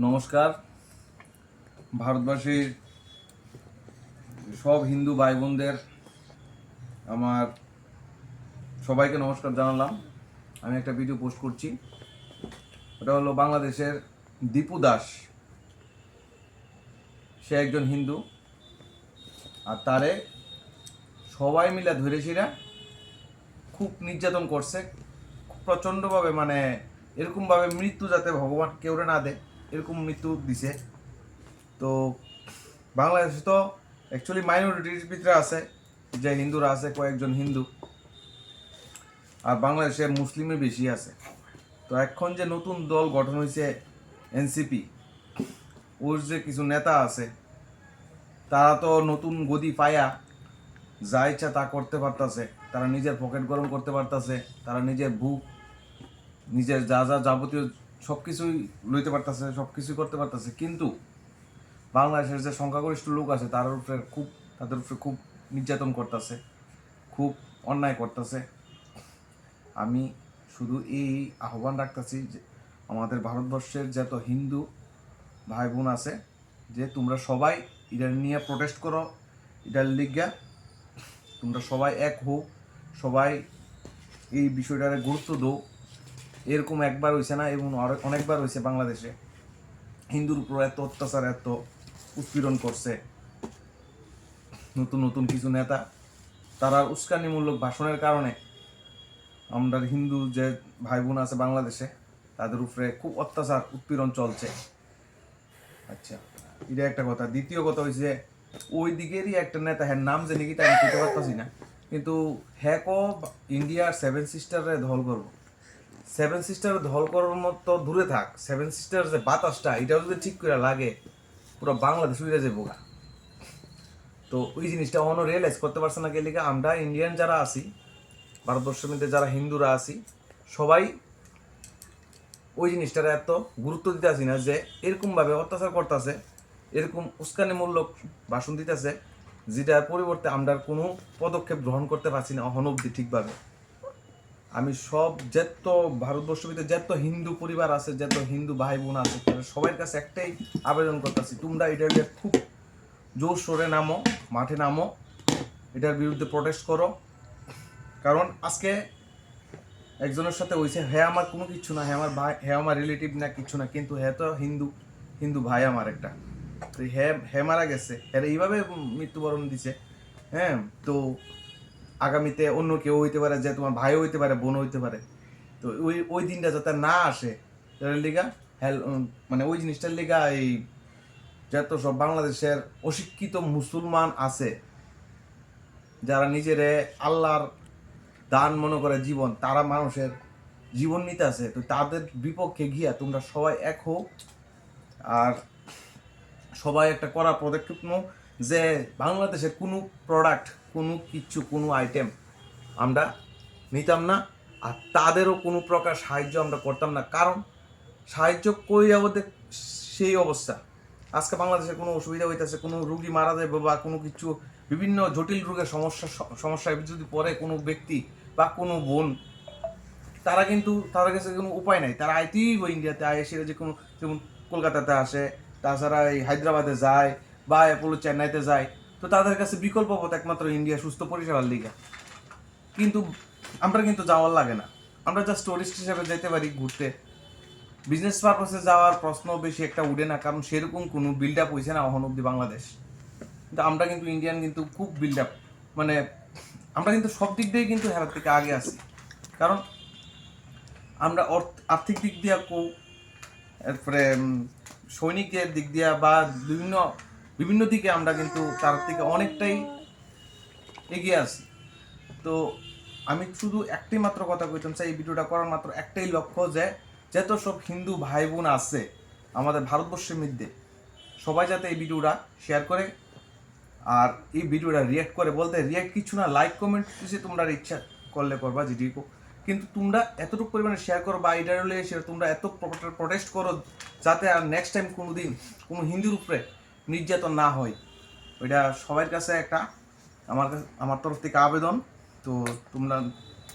নমস্কার। ভারতবাসীর সব হিন্দু ভাই বোনদের আমার সবাইকে নমস্কার জানালাম। আমি একটা ভিডিও পোস্ট করছি, ওটা হলো বাংলাদেশের দীপু দাস। সে একজন হিন্দু, আর তারে সবাই মিলে ধরেছিরা খুব নির্যাতন করছে, খুব প্রচণ্ডভাবে, মানে এরকমভাবে মৃত্যু যাতে ভগবান কেউরে না দেয় এরকম মৃত্যু দিছে। তো বাংলাদেশে তো অ্যাকচুয়ালি মাইনরিটির ভিতরে আছে, যে হিন্দুরা আছে কয়েকজন হিন্দু, আর বাংলাদেশে মুসলিমের বেশি আছে। তো এখন যে নতুন দল গঠন হয়েছে এনসিপি, ওর যে কিছু নেতা আছে তারা তো নতুন গদি পায়া যা ইচ্ছা তা করতে পারতেছে। তারা নিজের পকেট গরম করতে পারতেছে, তারা নিজের বুক, নিজের যা যা যাবতীয় সব কিছুই লইতে পারতেছে, সব কিছুই করতে পারতেছে। কিন্তু বাংলাদেশের যে সংখ্যাগরিষ্ঠ লোক আছে তাদের উপরে খুব নির্যাতন করতেছে, খুব অন্যায় করতেছে। আমি শুধু এই আহ্বান রাখতেছি যে আমাদের ভারতবর্ষের যত হিন্দু ভাই বোন আছে, যে তোমরা সবাই এটা নিয়ে প্রোটেস্ট করো, এটার লিগা তোমরা সবাই এক হও, সবাই এই বিষয়টারে গুরুত্ব দাও। এরকম একবার হয়েছে না, এবং অনেকবার হয়েছে বাংলাদেশে। হিন্দুর উপর এত অত্যাচার, এত উৎপীড়ন করছে নতুন নতুন কিছু নেতা। তারা উস্কানিমূলক ভাষণের কারণে আমরা হিন্দু যে ভাই বোন আছে বাংলাদেশে, তাদের উপরে খুব অত্যাচার উৎপীড়ন চলছে। আচ্ছা, এটা একটা কথা। দ্বিতীয় কথা হয়েছে, ওই দিকেরই একটা নেতা, হ্যাঁ নাম জানি কি তাই আমি বুঝতে পারতেছি না, কিন্তু হ্যাঁ ইন্ডিয়ার সেভেন সিস্টারে ধল করবো। সেভেন সিস্টার ধল করার মতো দূরে থাক, সেভেন সিস্টার যে বাতাসটা এটাও যদি ঠিক করে লাগে পুরো বাংলাদেশ উড়ে যাবো গা। তো ওই জিনিসটা অন্য রিয়েলাইজ করতে পারছে না কে লিগা। আমরা ইন্ডিয়ান যারা আছি, ভারতবর্ষের মধ্যে যারা হিন্দুরা আছি, সবাই ওই জিনিসটার এত গুরুত্ব দিতে আসি না, যে এরকমভাবে অত্যাচার করতেছে, এরকম উস্কানিমূলক ভাষণ দিতেছে, যেটার পরিবর্তে আমরা কোনো পদক্ষেপ গ্রহণ করতে পারছি না অহন অব্দি ঠিকভাবে। আমি সব যত ভারতবর্ষের ভিতরে যত হিন্দু পরিবার আছে, যত হিন্দু ভাই বোন আছে, সবার কাছে একটাই আবেদন করতেছি, তোমরা এটার খুব জোর সোরে নামো, মাঠে নামো, এটার বিরুদ্ধে প্রোটেস্ট করো। কারণ আজকে একজনের সাথে হয়েছে, হ্যাঁ আমার কোনো কিছু না, হ্যাঁ আমার ভাই, হ্যাঁ আমার রিলেটিভ না, কিছু না, কিন্তু হ্যাঁ তো হিন্দু, হিন্দু ভাই আমার একটা। তো হ্যাঁ হ্যাঁ মারা গেছে, হ্যাঁ এইভাবে মৃত্যুবরণ দিছে। হ্যাঁ, তো আগামীতে অন্য কেউ হইতে পারে, যে তোমার ভাইও হইতে পারে, বোন হইতে পারে। তো ওই ওই দিনটা যাতে না আসে তার লিগা মানে ওই জিনিসটার লিগা এই যত সব বাংলাদেশের অশিক্ষিত মুসলমান আছে, যারা নিজেরে আল্লাহর দান মনে করে জীবন, তারা মানুষের জীবন নিতে আছে, তো তাদের বিপক্ষে গিয়া তোমরা সবাই এক হোক, আর সবাই একটা করা পদক্ষেপ নাও যে বাংলাদেশের কোনো প্রোডাক্ট, কোনো কিছু, কোনো আইটেম আমরা নিতাম না, আর তাদেরও কোনো প্রকার সাহায্য আমরা করতাম না। কারণ সাহায্য করি আমাদের সেই অবস্থা, আজকে বাংলাদেশে কোনো অসুবিধা হইতেছে, কোনো রুগী মারা যাবে বা কোনো কিছু বিভিন্ন জটিল রোগের সমস্যায় যদি পড়ে কোনো ব্যক্তি বা কোনো বোন, তারা কিন্তু তাদের কাছে কোনো উপায় নাই, তারা আইতেই ইন্ডিয়াতে এসে, যে কোনো যেমন কলকাতাতে আসে, তাছাড়া এই হায়দ্রাবাদে যায় বা অ্যাপোলো চেন্নাইতে যায়। তো তাদের কাছে বিকল্প পথ একমাত্র ইন্ডিয়া সুস্থ পরিষেবার লিগা। কিন্তু আমরা কিন্তু যাওয়ার লাগে না, আমরা জাস্ট টুরিস্ট হিসেবে যেতে পারি ঘুরতে। বিজনেস পারপাসে যাওয়ার প্রশ্ন বেশি একটা উঠে না, কারণ সেরকম কোনো বিল্ড আপ হয়েছে না অহন অব্দি বাংলাদেশ। কিন্তু আমরা কিন্তু ইন্ডিয়ান কিন্তু খুব বিল্ড আপ, মানে আমরা কিন্তু সব দিক দিয়ে কিন্তু হেরার থেকে আগে আছি। কারণ আমরা আর্থিক দিক দিয়া এরপরে সৈনিকের দিক দিয়া বা বিভিন্ন বিভিন্ন দিকে আমরা কিন্তু তার থেকে অনেকটাই এগিয়ে আছি। তো আমি শুধু একটাই মাত্র কথা কইতাম চাই, এই ভিডিওটা করার মাত্র একটাই লক্ষ্য, যে যত সব হিন্দু ভাই বোন আছে আমাদের ভারতবর্ষের মধ্যে, সবাই যাতে এই ভিডিওটা শেয়ার করে, আর এই ভিডিওটা রিয়াক্ট করে। বলতে রিয়াক্ট কিছু না, লাইক কমেন্ট কিছু তোমরা ইচ্ছা করলে করবা যেটিও, কিন্তু তোমরা এতটুকু পরিমাণে শেয়ার করো বা এটা হলে তোমরা এত প্রোটেস্ট করো, যাতে আর নেক্সট টাইম কোনো দিন কোনো হিন্দুর উপরে নির্যাতন না হয়। ওইটা সবার কাছে একটা আমার তরফ থেকে আবেদন। তো তোমরা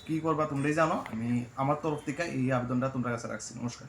কী করবা তোমরাই জানো, আমি আমার তরফ থেকে এই আবেদনটা তোমরা কাছে রাখছি। নমস্কার।